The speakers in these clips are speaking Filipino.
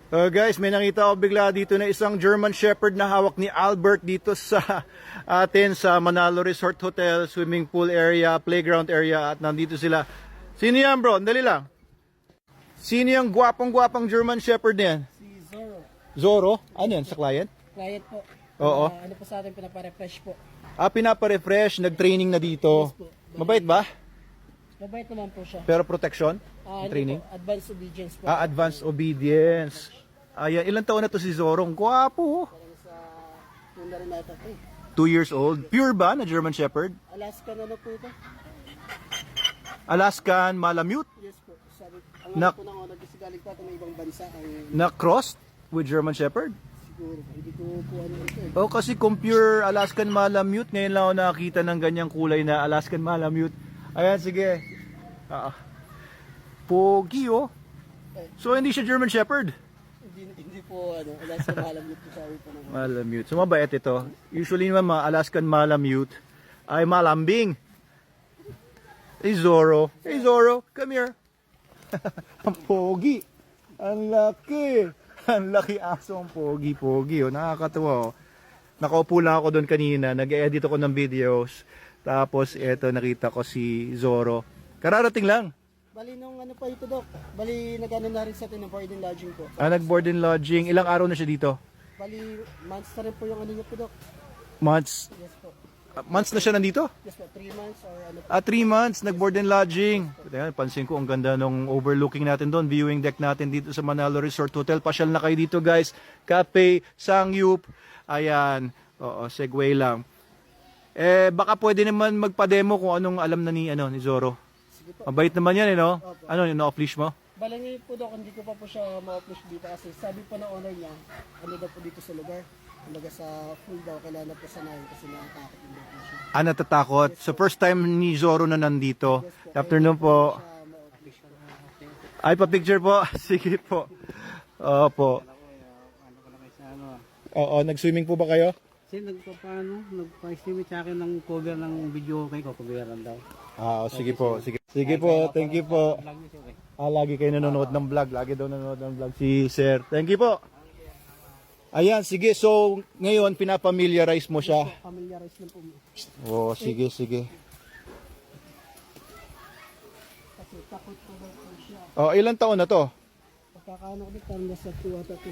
Guys, may nakita ako bigla dito na isang German Shepherd na hawak ni Albert dito sa atin sa Manalo Resort Hotel, swimming pool area, playground area, at nandito sila. Sino yan, bro? Dali lang. Sino yung gwapong-gwapang German Shepherd na yan? Si Zoro. Zoro? Ano yan, sa client? Client po. Oo. Ano po sa atin, pinapa-refresh po. Pinapa-refresh, nag-training na dito. Yes po. Mabait ba? Mabait naman po siya. Pero protection? Ano Training? po, advanced obedience po. Advanced obedience. Ayan, ilang taon na to si Zoro? Ang gwapo. Parang sa, yung na rin natin ito eh. 2 years old. Pure ba na German Shepherd? Alaska na po ito. Alaskan Malamute? Yes po. Sabi, ang Na- ano po nang nagsigaling pa ito may ibang bansa. Ang Na crossed with German Shepherd? siguro. Hindi ko po ano ito eh. Oh, kasi kung pure Alaskan Malamute, ngayon lang ako nakakita ng ganyang kulay na Alaskan Malamute. Ayan, sige. Pogi, oh. So, hindi siya German Shepherd? Hindi po ano, Alaska malamit po sabi po nang. Malamute. So, mabait ito. Usually naman mga Alaskan Malamute ay malambing. Hey, Zoro. Hey, Zoro. Come here. Ang pogi. Ang laki. Ang laki aso, ang pogi-pogi. Oh. Nakakatawa. Oh. Nakaupo lang ako doon kanina. Nag-edit ako ng videos. Tapos, eto, nakita ko si Zoro. Kararating lang. Bali nung ano pa ito, Dok. Bali nag-ano na rin sa atin ng board and lodging po. Nag-board and lodging. Ilang araw na siya dito? Bali months na rin po yung ano niya po, Dok. Months. Yes po. Months na siya nandito? Yes po, 3 months or ano po. 3 months, nag-board and lodging. Ayan, pansin ko, ang ganda nung overlooking natin doon, viewing deck natin dito sa Manalo Resort Hotel. Pasyal na kayo dito, guys. Cafe, Sangyup. Ayan, oo, segue lang. Baka pwede naman magpa-demo kung anong alam na ni Zoro. Sige po. Mabait naman yan, no? Opo. Ano, na-off-leash mo? Bali ngayon po, Dok, hindi ko pa po siya ma-publish dito kasi sabi po ng owner niya, ano daw po dito sa lugar. Kumbaga sa full daw, kailangan na po sanayin kasi nakatakot yung daw po siya. Natatakot. So, first time ni Zoro na nandito. Good afternoon po. Siya ma-publish po. Ay, pa-picture po. Sige po. Opo. Ano ko na kayo sa ano ah. Oo, nag-swimming po ba kayo? Kasi nagpa-estimate sa akin ng cover ng video kay ko, coveran daw. Sige po. Sige po, thank you po. Vlog niyo siya eh. Lagi kayo nanonood ng vlog. Lagi daw nanonood ng vlog si Sir. Thank you po. Ayan, sige. So, ngayon, pinapamiliarize mo siya. Familiarize lang po mo. Oo, sige. Kasi takot po daw po siya. Ilang taon na to? Pagkakaano ko dito, parang nasa 2 ata po.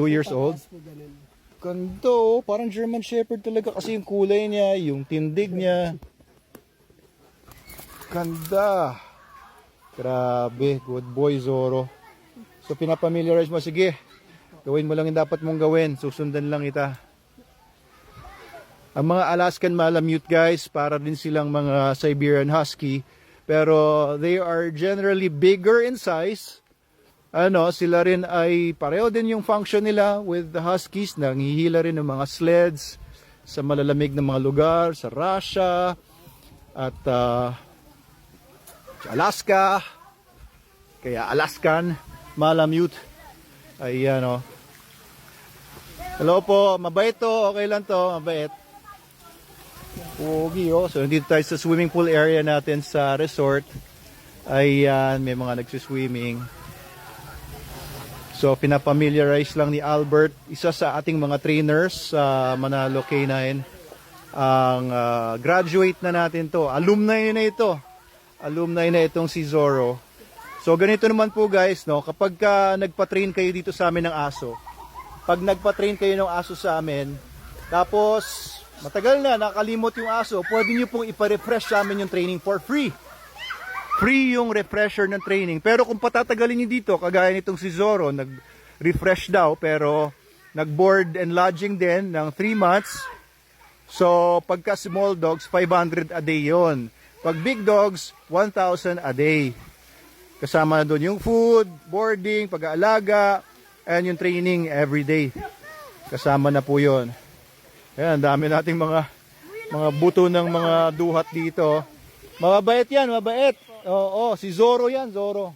2 years old? Pagkakas po ganun. Ganda, oh. Parang German Shepherd talaga kasi yung kulay niya, yung tindig niya. Ganda. Grabe, good boy Zoro. So pinapamiliarize mo, sige. Gawin mo lang yung dapat mong gawin. Susundan lang ita. Ang mga Alaskan Malamute, guys, para din silang mga Siberian Husky. Pero they are generally bigger in size. Sila rin ay pareho din yung function nila with the Huskies. Nanghihila rin ng mga sleds sa malalamig na mga lugar, sa Russia at sa Alaska. Kaya Alaskan Malamute. Ayan, oh. Hello po, mabait to, okay lang to, mabait. Pogi, oh. So nandito tayo sa swimming pool area natin sa resort. Ayan, may mga nagsiswimming. So pinapamiliarize lang ni Albert, isa sa ating mga trainers sa Manalo K9. Ang graduate na natin to, alumni na ito. Alumni na itong si Zoro. So ganito naman po, guys, no, kapag nagpa-train kayo dito sa amin ng aso, pag nagpa-train kayo ng aso sa amin, tapos matagal na nakalimot yung aso, pwede nyo pong ipa-refresh sa amin yung training for free. Free yung refresher ng training. Pero kung patatagalin nyo dito, kagaya nitong si Zoro, nag-refresh daw, pero nag-board and lodging din ng 3 months. So pagka small dogs, 500 a day yon. Pag big dogs, 1,000 a day. Kasama na doon yung food, boarding, pag-aalaga, and yung training every day. Kasama na po yun. Ayan, dami nating mga buto ng mga duhat dito. Mababait yan, mabait. Oo, si Zoro yan, Zoro.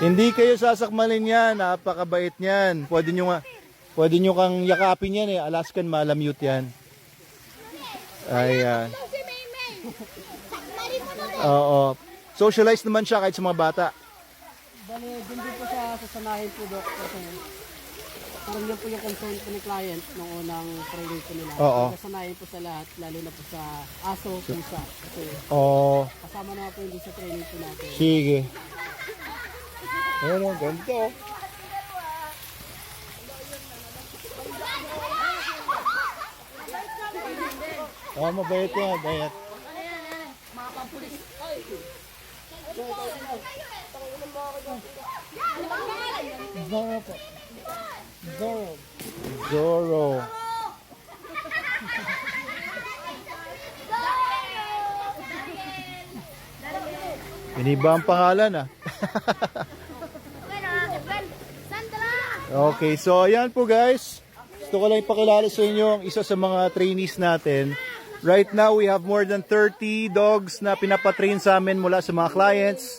Hindi kayo sasakmalin yan, napakabait niyan. Pwede nyo kang yakapin yan eh, Alaskan Malamute yan. Ayan. Oo. Socialize naman siya kahit sa mga bata. Bale, dun din po siya sasanahin po, Dok. Kasi parang yun po yung concern po ni client nung unang training po nila. Oo. Sasanahin po sa lahat, lalo na po sa aso, pusa. Kasi Oh, kasama na po hindi sa training po natin. sige. Ayun, ganito. Oh, mabait yan, mabait. Zoro po. Zoro. Zorro. Iniba ang pangalan ah. Okay, so ayan po guys. Gusto ko lang ipakilala sa inyo ang isa sa mga trainees natin. Right now, we have more than 30 dogs na pinapatrain sa amin mula sa mga clients.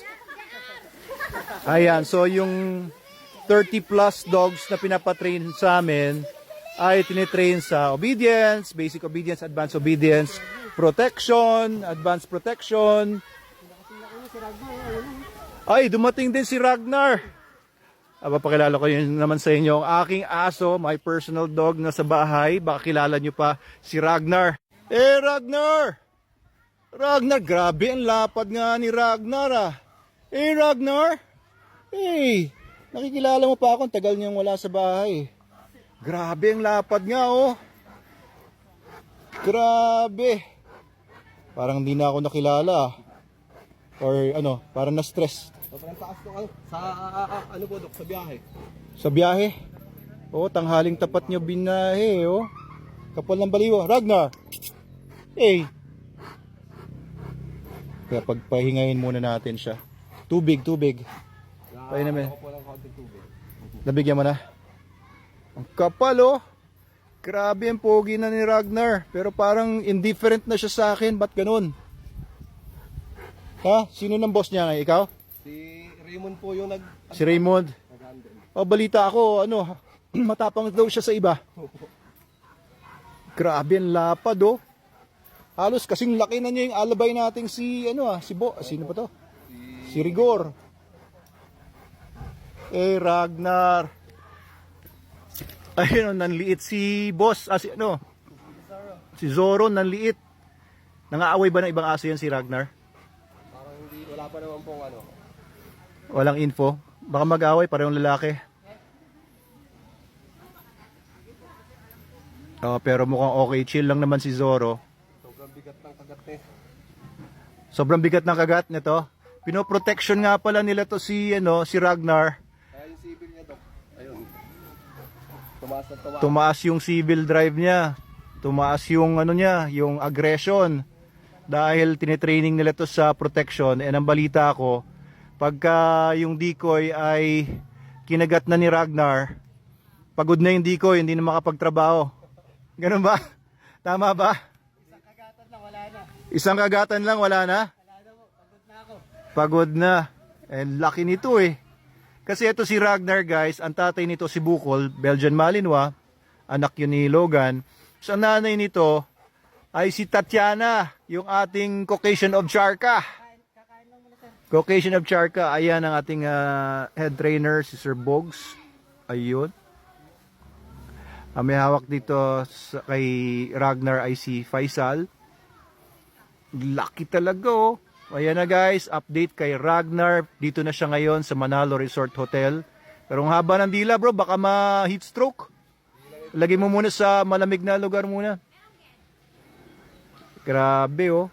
Ayan, so yung 30 plus dogs na pinapatrain sa amin ay tinitrain sa obedience, basic obedience, advanced obedience, protection, advanced protection. Ay, dumating din si Ragnar. Papakilala ko yun naman sa inyo ang aking aso, my personal dog na sa bahay. Baka kilala nyo pa si Ragnar. Eh, Ragnar! Ragnar, grabe ang lapad nga ni Ragnar ah. Eh, Ragnar! Eh, nakikilala mo pa ako, ang tagal niyang wala sa bahay. Grabe ang lapad nga oh. Grabe. Parang di na ako nakilala ah. Or ano, parang na-stress. Sobrang taas ng ano, sa ano po Dok, sa biyahe. Sa biyahe? Oh, tanghaling tapat niyo binahe oh. Kapal ng baliwa. Ragnar! Eh! Kaya pagpahingahin muna natin siya. Tubig, tubig. Pahin namin. Ako po ng konting tubig. Nabigyan mo na? Ang kapal oh. Grabe ang pogi na ni Ragnar. Pero parang indifferent na siya sa akin. Ba't ganun? Ha? Sino ng boss niya ngayon? Ikaw? Si Raymond po yung Si Raymond? nag-handle. O balita ako, ano, matapang daw siya sa iba. Grabe ang lapad oh. Halos kasing laki na niya yung alabay nating si, ano sino pa to? Si Rigor. Eh, Ragnar. Ayun, nanliit si boss, si Zoro, nanliit. Nangaaway ba ng ibang aso yan si Ragnar? Parang hindi, wala pa naman pong ano. Walang info. Baka mag-away, parehong lalaki. Oh, pero mukhang okay, chill lang naman si Zoro. Sobrang bigat ng kagat eh. Sobrang bigat ng kagat nito. Pinoprotection nga pala nila to si Ragnar. Kaya yung civil niya Dok, ayun. Tumaas na tumaas. Tumaas yung civil drive niya. Tumaas yung yung aggression. Dahil tinitraining nila to sa protection. And ang balita ko, pagka yung decoy ay kinagat na ni Ragnar, pagod na yung decoy, hindi na makapagtrabaho. Ganun ba? Tama ba? Isang kagatan lang, wala na? Pagod na. And lucky nito eh. Kasi ito si Ragnar guys, ang tatay nito si Bukol, Belgian Malinois, anak yun ni Logan. So ang nanay nito ay si Tatiana, yung ating Caucasian of Charka. Caucasian of Charka, ayan ang ating head trainer, si Sir Bogs. Ayun. May hawak dito kay Ragnar ay si Faisal. Lucky talaga oh. Ayan na guys, update kay Ragnar. Dito na siya ngayon sa Manalo Resort Hotel. Pero ang haba ng dila bro, baka ma-heat stroke. Lagay mo muna sa malamig na lugar muna. Grabe oh.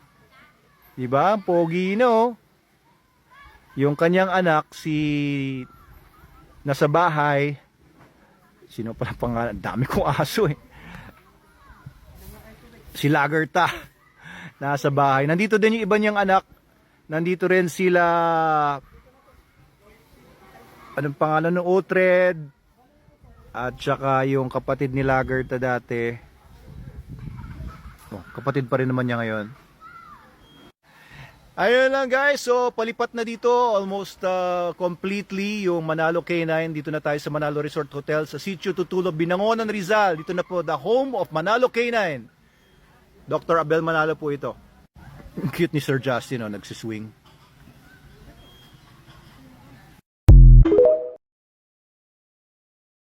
Diba? Pogi na oh. Yung kanyang anak, nasa bahay. Sino pala pangalan? Dami kong aso eh. Si Lagerta. Nasa bahay. Nandito din yung iba niyang anak. Nandito rin sila, anong pangalan ng Otred, at saka yung kapatid ni Lagerta dati. Oh, kapatid pa rin naman niya ngayon. Ayun lang guys, so palipat na dito almost completely yung Manalo K9. Dito na tayo sa Manalo Resort Hotel sa Sitio Tutulo, Binangonan, Rizal. Dito na po, the home of Manalo K9. Dr. Abel Manalo po ito. Cute ni Sir Justin, nagsiswing.